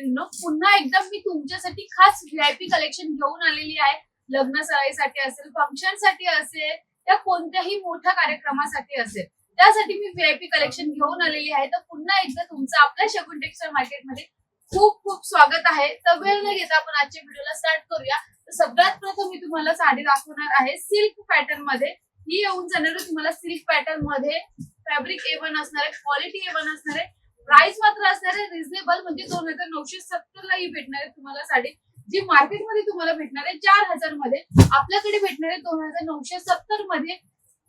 मैत्रिणींनो, पुन्हा एकदा मी तुमच्यासाठी खास व्हीआयपी कलेक्शन घेऊन आलेली आहे. लग्न सराईसाठी असेल, फंक्शन साठी असेल, या कोणत्याही मोठ्या कार्यक्रमासाठी असेल, त्यासाठी मी व्हीआयपी कलेक्शन घेऊन आलेली आहे. तर पुन्हा एकदा तुमचं आपल्या शगुन टेक्सटाईल मार्केटमध्ये खूप खूप स्वागत आहे. तर वेळ न घेता आपण आजच्या व्हिडिओला स्टार्ट करूया. तर सगळ्यात प्रथम मी तुम्हाला साडी दाखवणार आहे सिल्क पॅटर्न मध्ये. ही येऊन जाणार तुम्हाला सिल्क पॅटर्न मध्ये, फॅब्रिक A1 असणार आहे, क्वालिटी A1 असणार आहे. प्राइस मात्र असणार आहे रिझनेबल, म्हणजे 2970 ला ही भेटणार आहे तुम्हाला साडी, जी मार्केटमध्ये तुम्हाला भेटणार आहे 4000 मध्ये. आपल्याकडे भेटणार आहे 2970 मध्ये.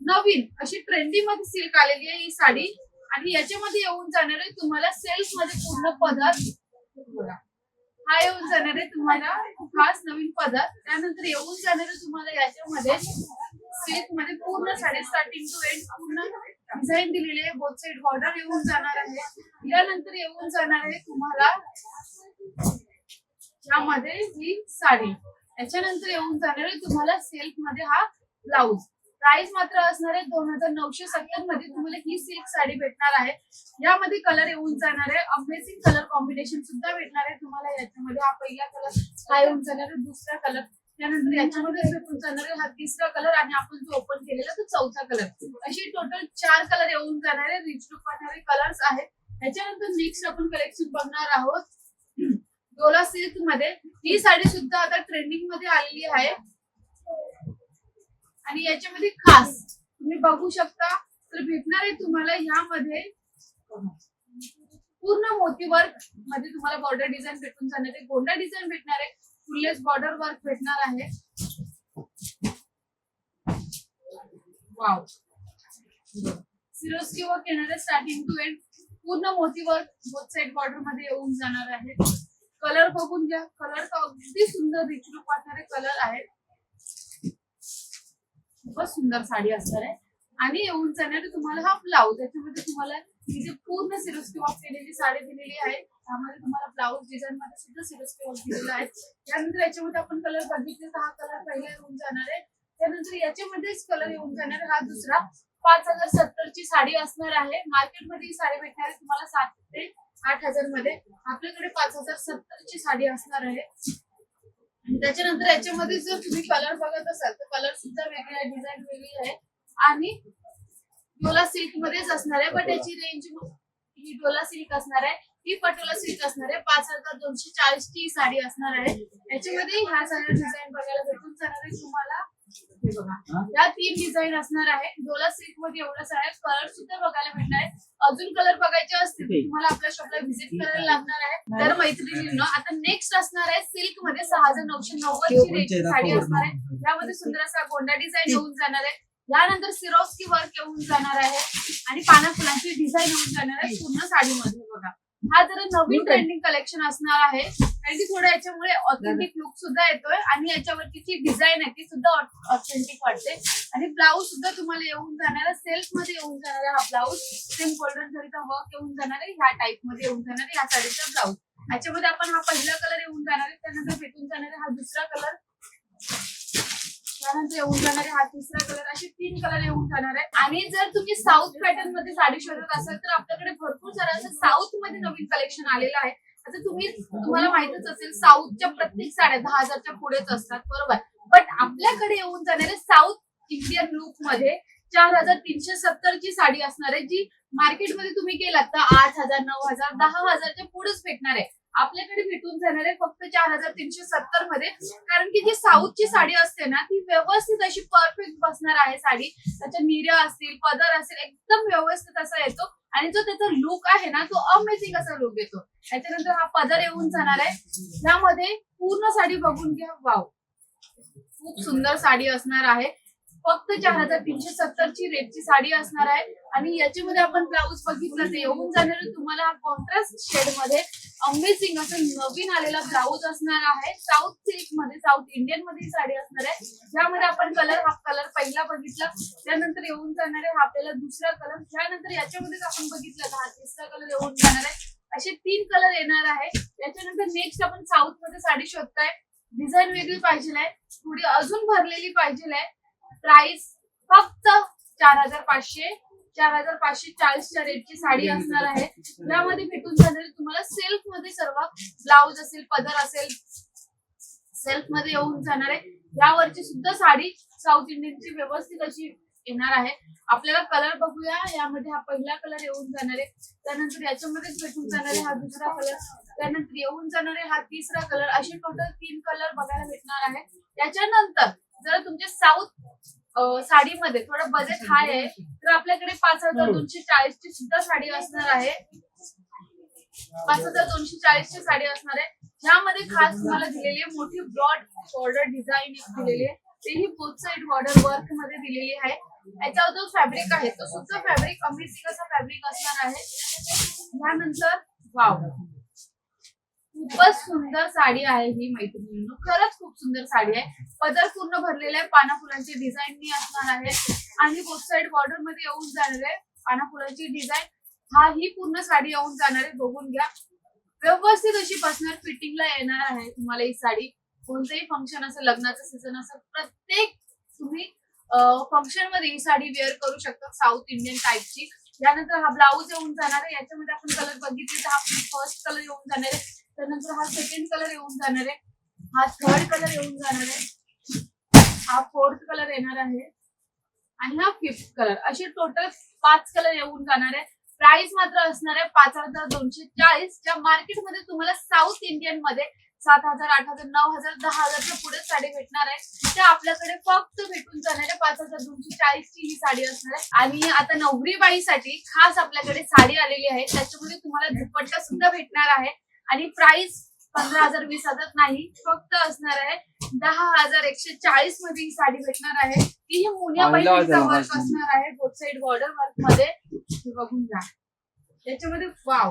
नवीन अशी ट्रेंडी मध्ये सिल्क आलेली आहे ही साडी, आणि याच्यामध्ये येऊन जाणार आहे तुम्हाला सेल्फ मध्ये पूर्ण पदर. हा येऊन जाणार आहे तुम्हाला खास नवीन पदर. त्यानंतर येऊन जाणार आहे तुम्हाला याच्यामध्ये सिल्क मध्ये पूर्ण साडी स्टार्टिंग टू एंड पूर्ण डिझाईन दिलेली आहे. बोथ साइड बॉर्डर येऊन जाणार आहे. यानंतर येऊन जाणार आहे तुम्हाला यामध्ये ही साडी. याच्यानंतर येऊन जाणार आहे तुम्हाला सिल्क मध्ये हा ब्लाउज. प्राइस मात्र असणार आहे 2970 मध्ये तुम्हाला ही सिल्क साडी भेटणार आहे. यामध्ये कलर येऊन जाणार आहे, अमेझिंग कलर कॉम्बिनेशन सुद्धा भेटणार आहे तुम्हाला. याच्यामध्ये हा पहिला कलर, हा येऊन जाणार आहे दुसरा कलर, त्यानंतर याच्यामध्ये भेटून जाणार आहे हा तिसरा कलर, आणि आपण जो ओपन केलेला तो चौथा कलर. अशी टोटल 4 कलर येऊन जाणार आहे. रिच लुक वाटणारे कलर्स आहेत. याच्यानंतर नेक्स्ट आपण कलेक्शन बघणार आहोत डोला सिल्क मध्ये. ही साडी सुद्धा आता ट्रेंडिंग मध्ये आलेली आहे, आणि याच्यामध्ये खास तुम्ही बघू शकता तर भेटणार आहे तुम्हाला यामध्ये पूर्ण मोती वर्क मध्ये तुम्हाला बॉर्डर डिझाईन भेटून जाणार आहे, गोंडा डिझाईन भेटणार आहे, फुललेस बॉर्डर वर्क भेटणार आहे. वाव, सिरोस्की वर्क येणार आहे स्टार्टिंग टू एंड, पूर्ण मोती वर्क बोथ साइड बॉर्डर मध्ये येऊन जाणार आहे. कलर बघून घ्या, कलर तर अगदी सुंदर रिच लुक वाटणारे कलर आहेत. खूपच सुंदर साडी असणार आहे. आणि येऊन जाणार तुम्हाला हा ब्लाउज. याच्यामध्ये तुम्हाला इथे पूर्ण सिरोस्की वर्क केलेली साडी दिलेली आहे. त्यामध्ये तुम्हाला ब्लाउज डिझाईन मध्ये सुद्धा सिरोस्की वर्क दिलेला आहे. त्यानंतर याच्यामध्ये आपण कलर बघितले तर हा कलर पहिला येऊन जाणार आहे. त्यानंतर याच्यामध्येच कलर येऊन जाणार आहे हा दुसरा. 5070 ची साडी असणार आहे. मार्केटमध्ये ही साडी भेटणार आहे तुम्हाला 7 ते 8000 मध्ये. आपल्याकडे 5070 ची साडी असणार आहे. त्याच्यानंतर याच्यामध्ये जर तुम्ही कलर बघत असाल तर कलर सुद्धा वेगळे आहे, डिझाईन वेगळी आहे, आणि डोला सिल्क मध्येच असणार आहे. बट याची रेंज ही डोला सिल्क असणार आहे, ही पटोला सिल्क असणार आहे. 5240 ची साडी असणार आहे. याच्यामध्ये ह्या सगळ्या डिझाईन बघायला भेटून जाणार आहे तुम्हाला. हे बघा, या 3 डिझाईन असणार आहे. डोला सिल्क मध्ये एवढंच आहे. कलर सुद्धा बघायला भेटणार आहे. अजून कलर बघायचे असतील तुम्हाला आपल्या शॉपला व्हिजिट करायला लागणार आहे. तर मैत्रिणींनो, आता नेक्स्ट असणार आहे सिल्क मध्ये 6990 ची रेंजची साडी असणार आहे. यामध्ये सुंदर असा गोंडा डिझाईन येऊन जाणार आहे. यानंतर सिरोस्की वर्क येऊन जाणार आहे, आणि पाना फुलांची डिझाईन येऊन जाणार आहे पूर्ण साडीमध्ये. बघा, हा जरा नवीन ट्रेंडिंग कलेक्शन असणार आहे, कारण की थोडं याच्यामुळे ऑथेंटिक लुक सुद्धा येतोय, आणि याच्यावरती जी डिझाईन आहे ती सुद्धा ऑथेंटिक वाटते. आणि ब्लाऊज सुद्धा तुम्हाला येऊन जाणार आहे सेल्फ मध्ये येऊन जाणार आहे. हा ब्लाऊज सेम गोल्डन जरीचा वर्क येऊन जाणार आहे. ह्या टाइप मध्ये येऊन जाणार आहे ह्या साडीचा ब्लाऊज. याच्यामध्ये आपण हा पहिला कलर येऊन जाणार आहे, त्यानंतर भेटून जाणार आहे हा दुसरा कलर, त्यानंतर येऊन जाणार आहे हा तिसरा कलर. असे 3 कलर येऊन जाणार आहे. आणि जर तुम्ही साऊथ पॅटर्न मध्ये साडी शोधत असाल तर आपल्याकडे भरपूर सारं असं साऊथ मध्ये नवीन कलेक्शन आलेलं आहे. आता तुम्हाला माहितच असेल साऊथच्या प्रत्येक साड्या 10,000च्या पुढेच असतात, बरोबर. बट आपल्याकडे येऊन जाणारे साऊथ इंडियन लुक मध्ये 4370 ची साडी असणार आहे, जी मार्केटमध्ये तुम्ही गेलात तर 8000, 9000, 10,000च्या पुढेच भेटणार आहे. आपल्याकडे भेटून जाणार आहे फक्त 4370 मध्ये, कारण की जी साऊथची साडी असते ना ती व्यवस्थित अशी परफेक्ट बसणार आहे साडी. त्याच्या निर्या असतील, पदर असेल, एकदम व्यवस्थित असा येतो, आणि जो त्याचा लुक आहे ना तो अमेझिंग असा लुक येतो. त्याच्यानंतर हा पदर येऊन जाणार आहे. यामध्ये पूर्ण साडी बघून घ्या. वाव, खूप सुंदर साडी असणार आहे. फक्त 4370 ची रेटची साडी असणार आहे. आणि याच्यामध्ये आपण ब्लाऊज बघितलं तर येऊन जाणार तुम्हाला कॉन्ट्रास्ट शेड मध्ये अमेझिंग असं नवीन आलेला ब्लाऊज असणार आहे. साऊथ सिल्क मध्ये, साऊथ इंडियन मध्ये साडी असणार आहे. यामध्ये आपण हा कलर पहिला बघितला, त्यानंतर येऊन जाणार आहे हा आपल्याला दुसरा कलर, त्यानंतर याच्यामध्येच आपण बघितलं हा तिसरा कलर येऊन जाणार आहे. असे 3 कलर येणार आहे. त्याच्यानंतर नेक्स्ट आपण साऊथ मध्ये साडी शोधताय, डिझाईन वेगळी पाहिजे आहे, थोडी अजून भरलेली पाहिजे आहे. प्राइस फक्त 4500 4540च्या रेटची साडी असणार आहे. यामध्ये भेटून जाणारी तुम्हाला सेल्फ मध्ये सर्व ब्लाउज असेल, पदर असेल, सेल्फ मध्ये येऊन जाणार आहे. यावरची सुद्धा साडी साऊथ इंडियनची व्यवस्थित अशी येणार आहे. आपल्याला कलर बघूया. यामध्ये हा पहिला कलर येऊन जाणार आहे, त्यानंतर याच्यामध्येच भेटून जाणार आहे हा दुसरा कलर, त्यानंतर येऊन जाणार आहे हा तिसरा कलर. असे टोटल 3 कलर बघायला भेटणार आहे. त्याच्यानंतर जर तुमच्या साऊथ साडीमध्ये थोडं बजेट हाय आहे तर आपल्याकडे 5240 ची सुद्धा साडी असणार आहे. 5240 ची साडी असणार आहे. ह्यामध्ये खास तुम्हाला दिलेली आहे मोठी ब्रॉड बॉर्डर डिझाईन दिलेली आहे, तेही बोथ साइड बॉर्डर वर्क मध्ये दिलेली आहे. याचा जो फॅब्रिक आहे तो सुद्धा फॅब्रिक अमेझिंग असा फॅब्रिक असणार आहे. त्यानंतर वाव, खूपच सुंदर साडी आहे ही मैत्रिणींनो, खरंच खूप सुंदर साडी आहे. पदर पूर्ण भरलेला आहे, पाना फुलांची डिझाईन असणार आहे आणि बोथ साइड बॉर्डर मध्ये येऊन जाणार आहे पाना फुलांची डिझाईन. हा ही पूर्ण साडी येऊन जाणार आहे. बघून घ्या, व्यवस्थित अशी पर्सनल फिटिंगला येणार आहे तुम्हाला ही साडी. कोणतेही फंक्शन असेल, लग्नाचं सीझन असेल, प्रत्येक तुम्ही फंक्शन मध्ये ही साडी वेअर करू शकता साऊथ इंडियन टाईपची. यानंतर हा ब्लाऊज येऊन जाणार आहे. याच्यामध्ये आपण कलर बघितले तर हा फर्स्ट कलर येऊन जाणार आहे, त्यानंतर हा सेकंड कलर येऊन जाणार आहे, हा थर्ड कलर येऊन जाणार आहे, हा फोर्थ कलर येणार आहे आणि हा फिफ्थ कलर. असे टोटल 5 कलर येऊन जाणार आहे. प्राइस मात्र असणार आहे 5240. ज्या मार्केटमध्ये तुम्हाला साऊथ इंडियन मध्ये 7000, 8000, 9000, 10000च्या पुढे साडी भेटणार आहे, त्या आपल्याकडे फक्त भेटून जाणार आहे 5240 ची ही साडी असणार आहे. आणि आता नवरी बाईसाठी खास आपल्याकडे साडी आलेली आहे, त्याच्यामध्ये तुम्हाला दुपट्टा सुद्धा भेटणार आहे आणि प्राइस 15000, 20000 नाही, फक्त असणार आहे 10140 मध्ये ही साडी भेटणार आहे. ती मुनिया पैठणीचा वर्क असणार आहे बोथ साइड बॉर्डर वर्क मध्ये. बघून घ्या, त्याच्यामध्ये वाव,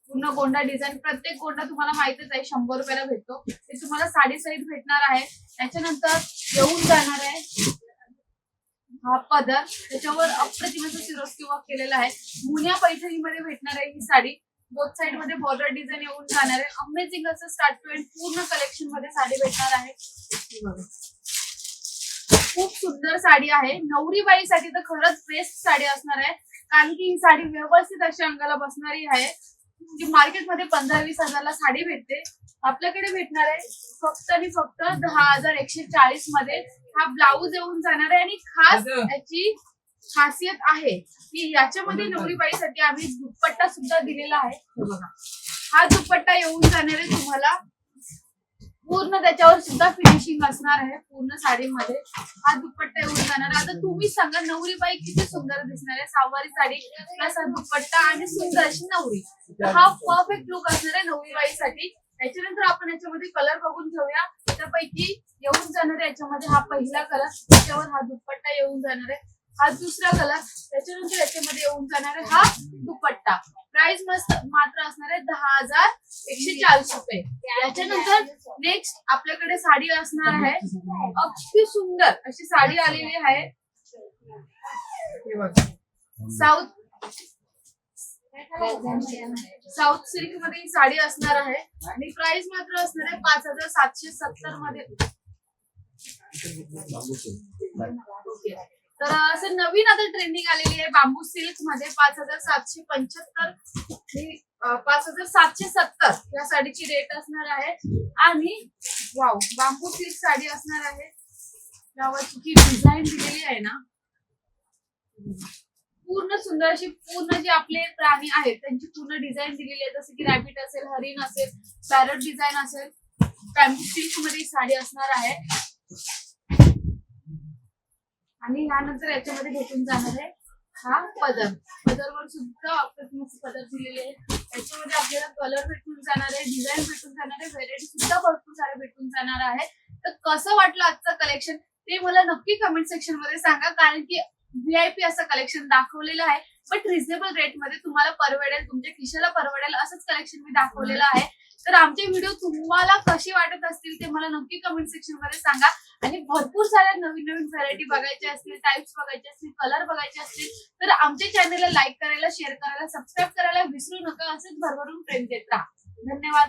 पूर्ण गोंडा डिझाईन. प्रत्येक गोंडा तुम्हाला माहितच आहे 100 रुपयाला भेटतो, ते तुम्हाला साडी सहित भेटणार आहे. त्याच्यानंतर येऊन जाणार आहे हा पदर, त्याच्यावर अप्रतिम असं सिरोस्की वर्क केलेला आहे. मुनिया पैठणीमध्ये भेटणार आहे ही साडी. बोथ साइड मध्ये बॉर्डर डिझाईन येऊन जाणार आहे. अमेझिंग असं स्टार्ट टू एंड पूर्ण कलेक्शन मध्ये साडी भेटणार आहे. खूप सुंदर साडी आहे. नवरी बाईसाठी तर खरंच बेस्ट साडी असणार आहे, कारण की ही साडी व्यवस्थित अशी अंगाला बसणारी आहे. जी मार्केटमध्ये 15-20 हजारला साडी भेटते, आपल्याकडे भेटणार आहे फक्त आणि फक्त 10140 मध्ये. हा ब्लाऊज येऊन जाणार आहे आणि खास याची खासियत आहे की याच्यामध्ये नवरी बाईसाठी आम्ही दुपट्टा सुद्धा दिलेला आहे. हे बघा, हा दुपट्टा येऊन जाणार आहे तुम्हाला. पूर्ण त्याच्यावर सुद्धा फिनिशिंग असणार आहे पूर्ण साडीमध्ये. हा दुपट्टा येऊन जाणार आहे. आता तुम्ही सांगा नवरी बाई किती सुंदर दिसणार आहे. सहावारी साडी प्लस हा दुपट्टा आणि सुंदर अशी नवरी. हा परफेक्ट लुक असणार आहे नवरी बाईसाठी. त्याच्यानंतर आपण याच्यामध्ये कलर बघून घेऊया. त्यापैकी येऊन जाणार आहे याच्यामध्ये हा पहिला कलर, त्याच्यावर हा दुपट्टा येऊन जाणार आहे, हा दुसरा कलर, त्याच्यानंतर याच्यामध्ये येऊन जाणार आहे हा दुपट्टा. प्राइस मात्र असणार आहे 10140 रुपये. याच्यानंतर नेक्स्ट आपल्याकडे साडी असणार आहे. अगदी सुंदर अशी साडी आलेली आहे. हे बघा, साऊथ सिल्क मध्ये ही साडी असणार आहे आणि प्राइस मात्र असणार आहे 5770 मध्ये. तर असं नवीन आता ट्रेंडिंग आलेली आहे बांबू सिल्क मध्ये 5775, 5770 या साडीची रेट असणार आहे. आणि वाव, बांबू सिल्क साडी असणार आहे. यावरची जी डिझाईन दिलेली आहे ना, पूर्ण सुंदर अशी, पूर्ण जे आपले प्राणी आहेत त्यांची पूर्ण डिझाईन दिलेली आहे. जसं की रॅबिट असेल, हरिण असेल, पॅरट डिझाईन असेल. बांबू सिल्क मध्ये साडी असणार आहे. आणि यानंतर याच्यामध्ये भेटून जाणार आहे हा पदर. पदरवर सुद्धा अप्रतिम पदर दिलेले आहे. याच्यामध्ये आपल्याला कलर भेटून जाणार आहे, डिझाईन भेटून जाणार आहे, व्हेरायटी सुद्धा भरपूर सारे भेटून जाणार आहे. तर कसं वाटलं आजचं कलेक्शन ते मला नक्की कमेंट सेक्शन मध्ये सांगा, कारण की VIP असं कलेक्शन दाखवलेलं आहे, बट रिझनेबल रेट मध्ये तुम्हाला परवडेल, तुमच्या खिशाला परवडेल असंच कलेक्शन मी दाखवलेलं आहे. तर आमचे व्हिडिओ तुम्हाला कसे वाटत असतील ते मला नक्की कमेंट सेक्शन मध्ये सांगा. आणि भरपूर साऱ्या नवीन नवीन व्हरायटी बघायच्या असतील, टाइप्स बघायचे असतील, कलर बघायचे असतील तर आमच्या चॅनलला लाईक करायला, शेअर करायला, सबस्क्राईब करायला विसरू नका. असेच भरभरून प्रेम देत राहा. धन्यवाद.